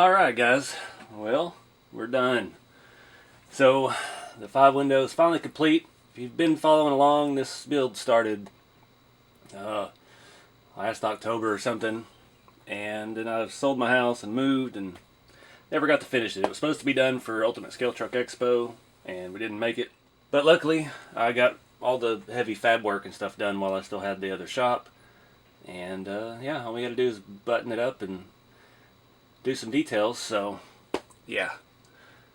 Alright guys, well, we're done. So, the 5 windows finally complete. If you've been following along, this build started last October or something. And then I sold my house and moved and never got to finish it. It was supposed to be done for Ultimate Scale Truck Expo, and we didn't make it. But luckily, I got all the heavy fab work and stuff done while I still had the other shop. And yeah, all we gotta do is button it up and do some details. So yeah,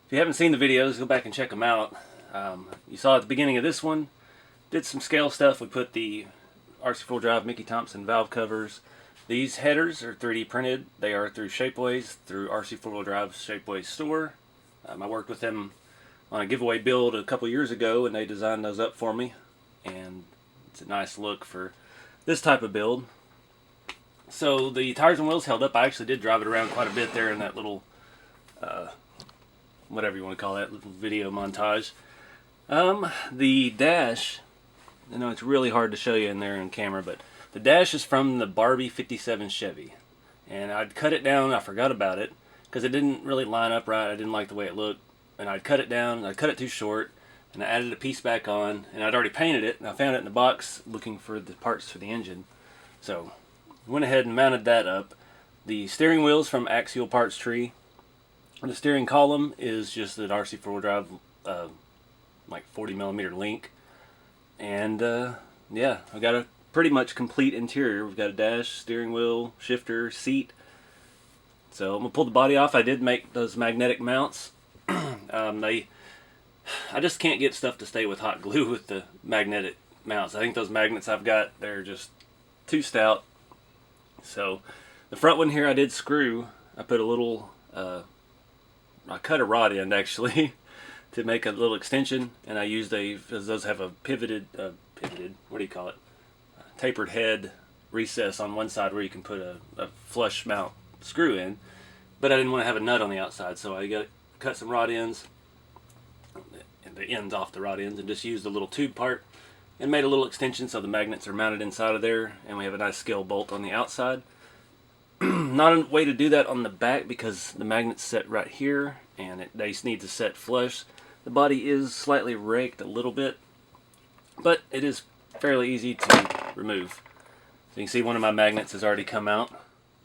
if you haven't seen the videos, go back and check them out. You saw at the beginning of this one, did some scale stuff. We put the RC 4-wheel drive Mickey Thompson valve covers. These headers are 3D printed. They are through Shapeways, through RC 4-wheel drive's Shapeways store. I worked with them on a giveaway build a couple years ago, and they designed those up for me. And it's a nice look for this type of build. So the tires and wheels held up. I actually did drive it around quite a bit there in that little, whatever you want to call that, little video montage. The dash, I know it's really hard to show you in there on camera, but the dash is from the Barbie 57 Chevy. And I'd cut it down, I forgot about it, because it didn't really line up right. I didn't like the way it looked. And I'd cut it down, I cut it too short, and I added a piece back on, and I'd already painted it, and I found it in the box looking for the parts for the engine. So went ahead and mounted that up. The steering wheel's from Axial Parts Tree. The steering column is just an RC 4-wheel drive, like 40mm link. And yeah, I got a pretty much complete interior. We've got a dash, steering wheel, shifter, seat. So I'm gonna pull the body off. I did make those magnetic mounts. I just can't get stuff to stay with hot glue with the magnetic mounts. I think those magnets I've got, they're just too stout. So the front one here I did screw. I put a little, I cut a rod end actually to make a little extension, and I used because those have a pivoted, what do you call it? Tapered head recess on one side where you can put a flush mount screw in. But I didn't want to have a nut on the outside, so I cut some rod ends, and the ends off the rod ends, and just used a little tube part and made a little extension so the magnets are mounted inside of there, and we have a nice scale bolt on the outside. Not a way to do that on the back because the magnets set right here, and they need to set flush. The body is slightly raked a little bit, but it is fairly easy to remove. So you can see one of my magnets has already come out,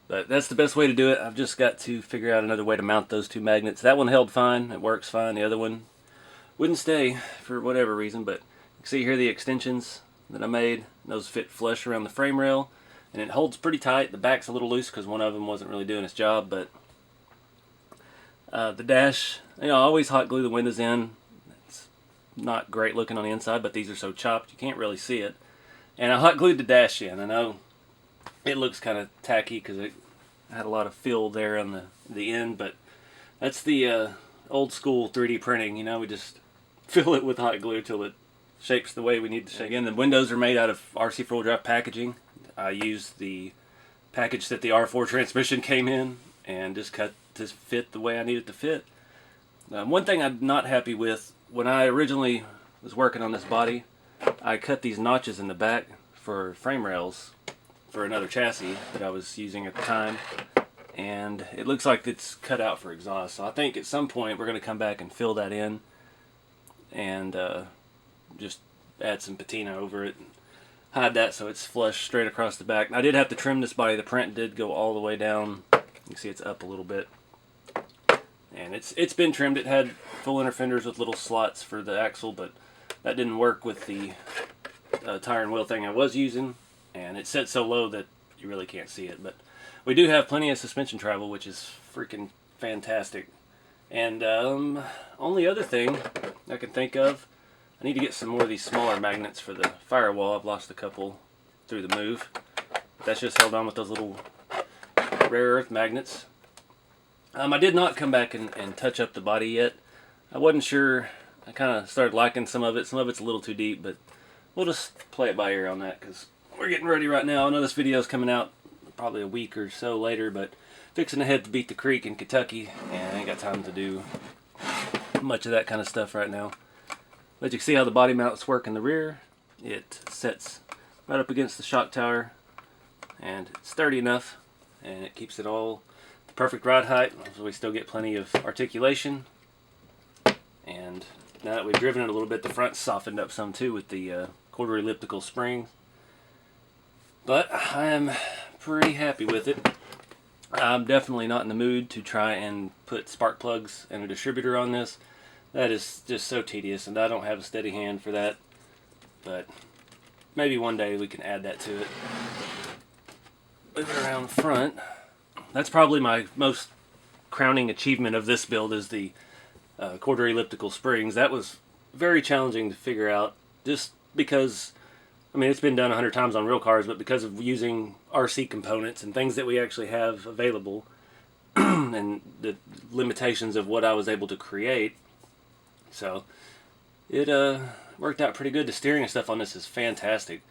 but that's the best way to do it. I've just got to figure out another way to mount those two magnets. That one held fine, it works fine. The other one wouldn't stay for whatever reason, but you can see here the extensions that I made. Those fit flush around the frame rail, and it holds pretty tight. The back's a little loose because one of them wasn't really doing its job, but the dash, I always hot glue the windows in. It's not great looking on the inside, but these are so chopped you can't really see it. And I hot glued the dash in. I know it looks kind of tacky because it had a lot of fill there on the end, but that's the old school 3D printing. We just fill it with hot glue till it shapes the way we need to shape. Again, the windows are made out of RC 4-wheel drive packaging. I used the package that the R4 transmission came in and just cut to fit the way I need it to fit. One thing I'm not happy with, when I originally was working on this body, I cut these notches in the back for frame rails for another chassis that I was using at the time, and it looks like it's cut out for exhaust. So I think at some point we're going to come back and fill that in and just add some patina over it and hide that so it's flush straight across the back. I did have to trim this body. The print did go all the way down. You can see it's up a little bit, and it's been trimmed. It had full inner fenders with little slots for the axle, but that didn't work with the tire and wheel thing I was using, and it's set so low that you really can't see it. But we do have plenty of suspension travel, which is freaking fantastic. And only other thing I can think of, I need to get some more of these smaller magnets for the firewall. I've lost a couple through the move. That's just held on with those little rare earth magnets. I did not come back and touch up the body yet. I wasn't sure. I kind of started liking some of it. Some of it's a little too deep, but we'll just play it by ear on that because we're getting ready right now. I know this video is coming out probably a week or so later, but fixing to head to Beat the Creek in Kentucky, and I ain't got time to do much of that kind of stuff right now. But you can see how the body mounts work in the rear. It sets right up against the shock tower, and it's sturdy enough, and it keeps it all perfect ride height, so we still get plenty of articulation. And now that we've driven it a little bit, the front's softened up some too with the quarter elliptical springs. But I am pretty happy with it. I'm definitely not in the mood to try and put spark plugs and a distributor on this. That is just so tedious, and I don't have a steady hand for that. But maybe one day we can add that to it. Moving around front, that's probably my most crowning achievement of this build, is the quarter elliptical springs. That was very challenging to figure out, just because, I mean, it's been done 100 times on real cars, but because of using RC components and things that we actually have available and the limitations of what I was able to create. So it worked out pretty good. The steering and stuff on this is fantastic.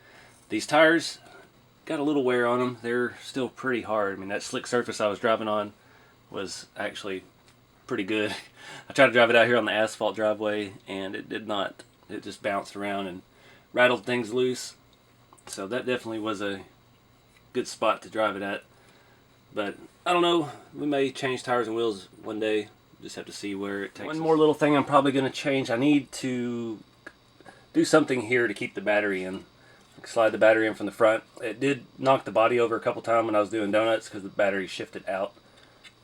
These tires got a little wear on them. They're still pretty hard. I mean, that slick surface I was driving on was actually pretty good. I tried to drive it out here on the asphalt driveway, and it did not. It just bounced around and rattled things loose. So that definitely was a good spot to drive it at. But I don't know, we may change tires and wheels one day. Just have to see where it takes us. One more little thing I'm probably going to change. I need to do something here to keep the battery in. Slide the battery in from the front. It did knock the body over a couple times when I was doing donuts because the battery shifted out.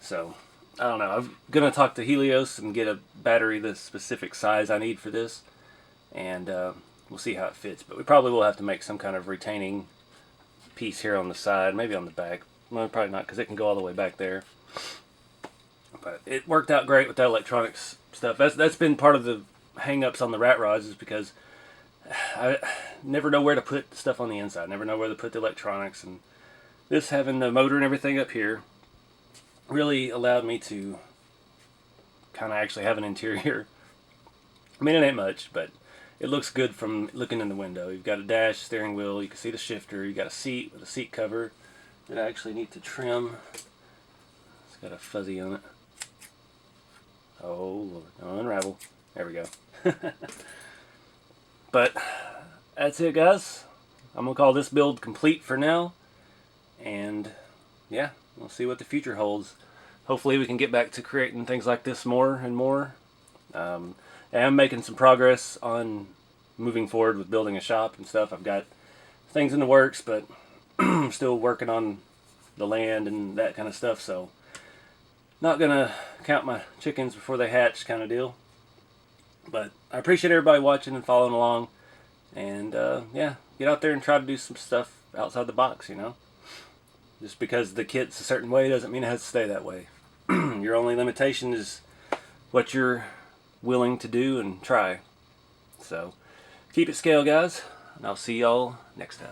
So I don't know. I'm going to talk to Helios and get a battery the specific size I need for this. And we'll see how it fits. But we probably will have to make some kind of retaining piece here on the side. Maybe on the back. Well, probably not, because it can go all the way back there. But it worked out great with that electronics stuff. That's been part of the hang-ups on the RatRods, is because I never know where to put stuff on the inside. Never know where to put the electronics. And this, having the motor and everything up here, really allowed me to kind of actually have an interior. I mean, it ain't much, but it looks good from looking in the window. You've got a dash, steering wheel, you can see the shifter, you got a seat with a seat cover that I actually need to trim. It's got a fuzzy on it. Oh Lord, no, unravel. There we go. But that's it, guys. I'm gonna call this build complete for now, and yeah, we'll see what the future holds. Hopefully we can get back to creating things like this more and more. I am making some progress on moving forward with building a shop and stuff. I've got things in the works, but I'm still working on the land and that kind of stuff, so not gonna count my chickens before they hatch kind of deal. But I appreciate everybody watching and following along, and yeah, get out there and try to do some stuff outside the box, you know. Just because the kit's a certain way doesn't mean it has to stay that way. Your only limitation is what you're willing to do and try. So keep it scale, guys, and I'll see y'all next time.